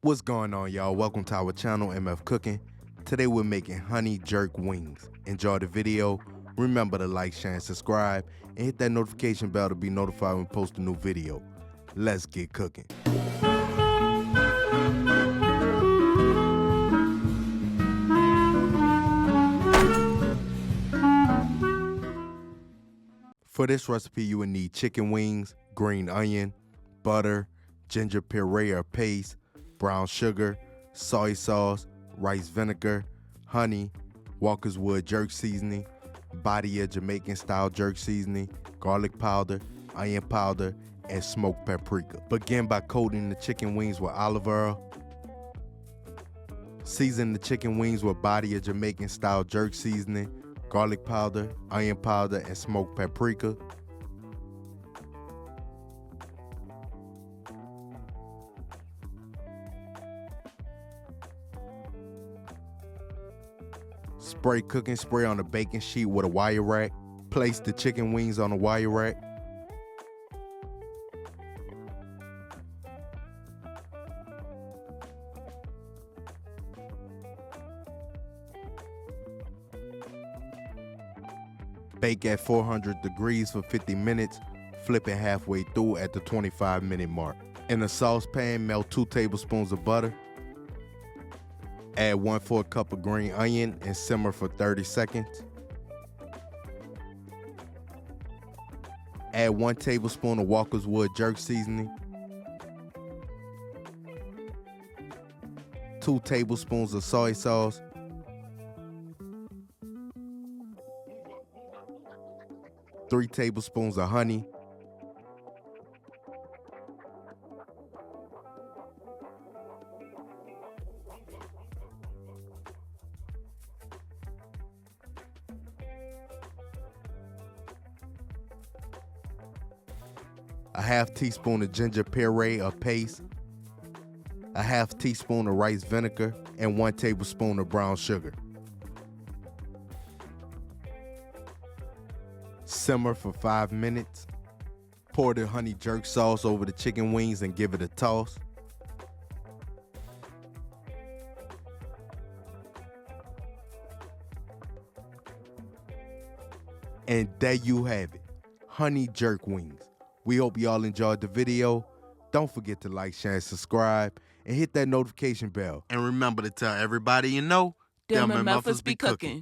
What's going on, y'all? Welcome to our channel, MF Cooking. Today we're making honey jerk wings. Enjoy the video. Remember to like, share, and subscribe, and hit that notification bell to be notified when we post a new video. Let's get cooking. For this recipe, you will need chicken wings, green onion, butter, ginger puree or paste, brown sugar, soy sauce, rice vinegar, honey, Walker's Wood jerk seasoning, body of Jamaican style jerk seasoning, garlic powder, onion powder, and smoked paprika. Begin by coating the chicken wings with olive oil. Season the chicken wings with body of Jamaican style jerk seasoning, garlic powder, onion powder, and smoked paprika. Spray cooking spray on a baking sheet with a wire rack. Place the chicken wings on a wire rack. Bake at 400 degrees for 50 minutes, flip it halfway through at the 25-minute mark. In a saucepan, melt 2 tablespoons of butter. Add 1/4 cup of green onion and simmer for 30 seconds. Add 1 tablespoon of Walker's Wood jerk seasoning. 2 tablespoons of soy sauce. 3 tablespoons of honey. A half teaspoon of ginger puree or paste, a half teaspoon of rice vinegar, and 1 tablespoon of brown sugar. Simmer for 5 minutes. Pour the honey jerk sauce over the chicken wings and give it a toss. And there you have it, honey jerk wings. We hope y'all enjoyed the video. Don't forget to like, share, and subscribe, and hit that notification bell. And remember to tell everybody you know, them MFers be cooking.